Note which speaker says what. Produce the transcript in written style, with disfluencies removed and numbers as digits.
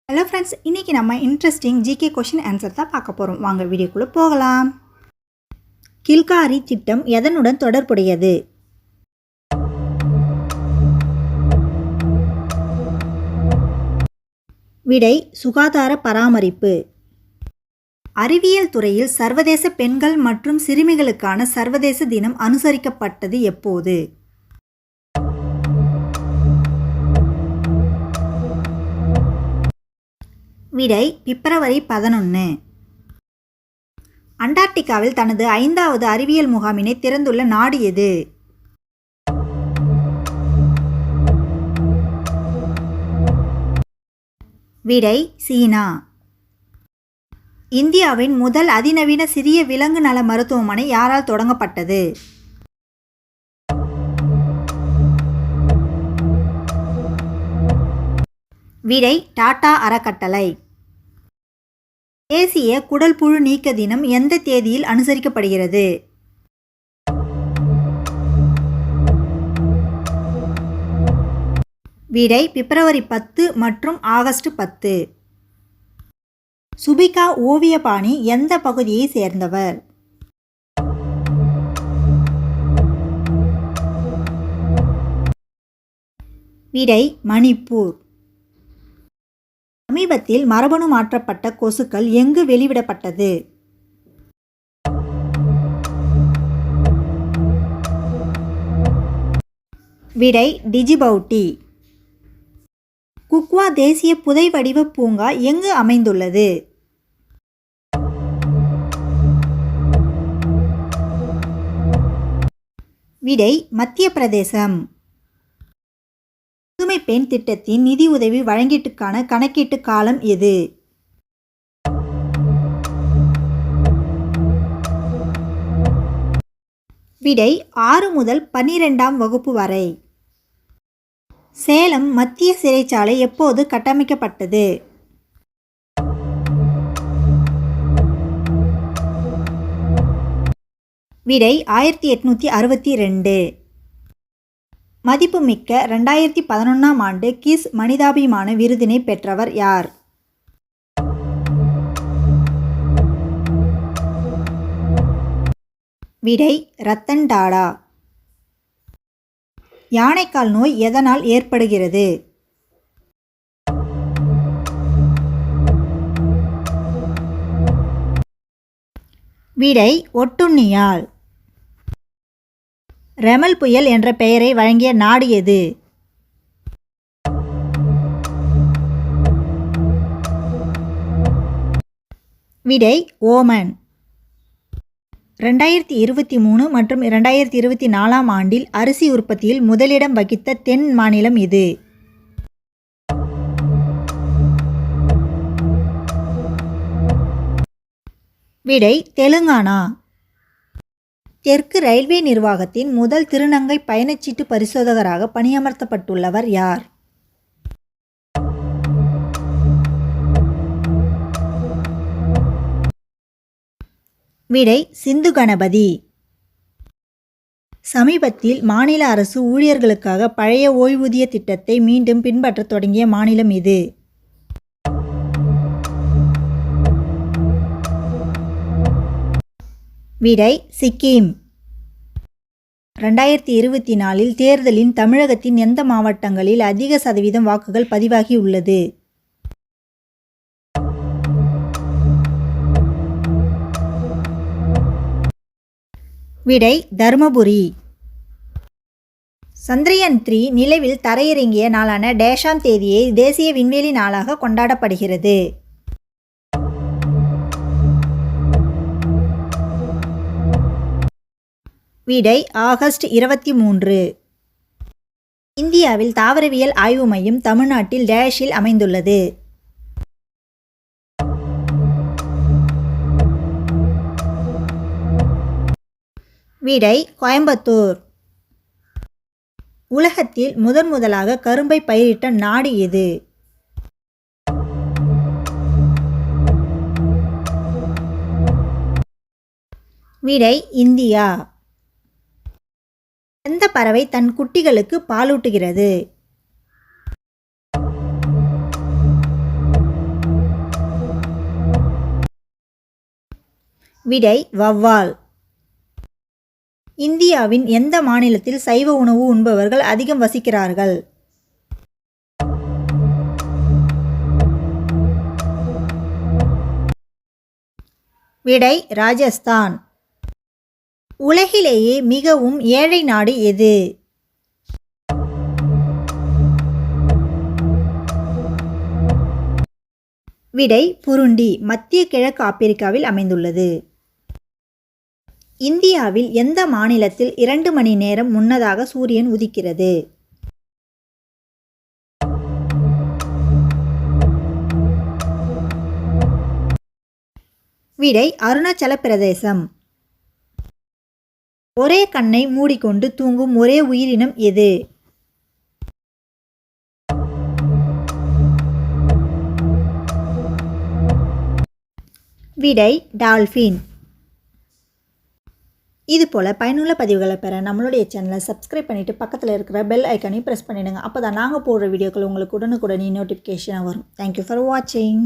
Speaker 1: Hello friends, இன்றைக்கி நம்ம interesting GK question answer தான் பார்க்க போகிறோம். வாங்க வீடியோக்குள்ளே போகலாம். கில்காரி திட்டம் எதனுடன் தொடர்புடையது? விடை சுகாதார பராமரிப்பு. அறிவியல் துறையில் சர்வதேச பெண்கள் மற்றும் சிறுமிகளுக்கான சர்வதேச தினம் அனுசரிக்கப்பட்டது எப்போது? விடை பிப்ரவரி 11. அண்டார்டிகாவில் தனது 5வது அறிவியல் முகாமினை திறந்துள்ள நாடு எது? விடை சீனா. இந்தியாவின் முதல் அதிநவீன சிறிய விலங்கு நல மருத்துவமனை யாரால் தொடங்கப்பட்டது? விடை டாடா அறக்கட்டளை. தேசிய குடல் புழு நீக்க தினம் எந்த தேதியில் அனுசரிக்கப்படுகிறது? விடை பிப்ரவரி 10 மற்றும் ஆகஸ்ட் 10. சுபிகா ஓவியபாணி எந்த பகுதியை சேர்ந்தவர்? விடை மணிப்பூர். சமீபத்தில் மரபணு மாற்றப்பட்ட கொசுக்கள் எங்கு வெளிவிடப்பட்டது? விடை டிஜிபவுட்டி. குக்வா தேசிய புதை வடிவ பூங்கா எங்கு அமைந்துள்ளது? விடை மத்திய பிரதேசம். புதுமை பெண் திட்டத்தின் நிதி உதவி வழங்கீட்டுக்கான கணக்கீட்டு காலம் எது? விடை 6 முதல் 12ஆம் வகுப்பு வரை. சேலம் மத்திய சிறைச்சாலை எப்போது கட்டமைக்கப்பட்டது? விடை 1862. மதிப்புமிக்க 2011ஆம் ஆண்டு கிஸ் மனிதாபிமான விருதினை பெற்றவர் யார்? விடை ரத்தன் டாடா. யானைக்கால் நோய் எதனால் ஏற்படுகிறது? விடை ஒட்டுண்ணியால். ரெமல் புயல் என்ற பெயரை வழங்கிய நாடு எது? விடை ஓமன். 2023 மற்றும் 2024ஆம் ஆண்டில் அரிசி உற்பத்தியில் முதலிடம் வகித்த தென் மாநிலம் எது? விடை தெலுங்கானா. தெற்கு ரயில்வே நிர்வாகத்தின் முதல் திருநங்கை பயணச்சீட்டு பரிசோதகராக பணியமர்த்தப்பட்டுள்ளவர் யார்? விடை சிந்து கணபதி. சமீபத்தில் மாநில அரசு ஊழியர்களுக்காக பழைய ஓய்வூதிய திட்டத்தை மீண்டும் பின்பற்றத் தொடங்கிய மாநிலம் எது? விடை சிக்கிம். 2024இல் தேர்தலில் தமிழகத்தின் எந்த மாவட்டங்களில் அதிக சதவீதம் வாக்குகள் பதிவாகியுள்ளது? விடை தருமபுரி. சந்திரயான் 3 நிலவில் தரையிறங்கிய நாளான டேஷாம் தேதியை தேசிய விண்வெளி நாளாக கொண்டாடப்படுகிறது? விடை ஆகஸ்ட் 23. இந்தியாவில் தாவரவியல் ஆய்வு மையம் தமிழ்நாட்டில் டேஷில் அமைந்துள்ளது? விடை கோயம்புத்தூர். உலகத்தில் முதலாக கரும்பை பயிரிட்ட நாடு எது? விடை இந்தியா. எந்த பறவை தன் குட்டிகளுக்கு பாலூட்டுகிறது? விடை வௌவால். இந்தியாவின் எந்த மாநிலத்தில் சைவ உணவு உண்பவர்கள் அதிகம் வசிக்கிறார்கள்? விடை ராஜஸ்தான். உலகிலேயே மிகவும் ஏழை நாடு எது? விடை புருண்டி. மத்திய கிழக்கு ஆப்பிரிக்காவில் அமைந்துள்ளது. இந்தியாவில் எந்த மாநிலத்தில் 2 மணி நேரம் முன்னதாக சூரியன் உதிக்கிறது? விடை அருணாச்சல பிரதேசம். ஒரே கண்ணை மூடிக்கொண்டு தூங்கும் ஒரே உயிரினம் எது? விடை டால்ஃபின். இது போல் பயனுள்ள பதிவுகளை பெற நம்மளுடைய சேனலை சப்ஸ்கிரைப் பண்ணிவிட்டு பக்கத்தில் இருக்கிற பெல் ஐக்கானையும் ப்ரெஸ் பண்ணிவிடுங்க. அப்போ தான் நாங்கள் போடுற வீடியோக்கள் உங்களுக்கு உடனுக்குடனே நோட்டிஃபிகேஷனாக வரும். தேங்க்யூ ஃபார் வாட்சிங்.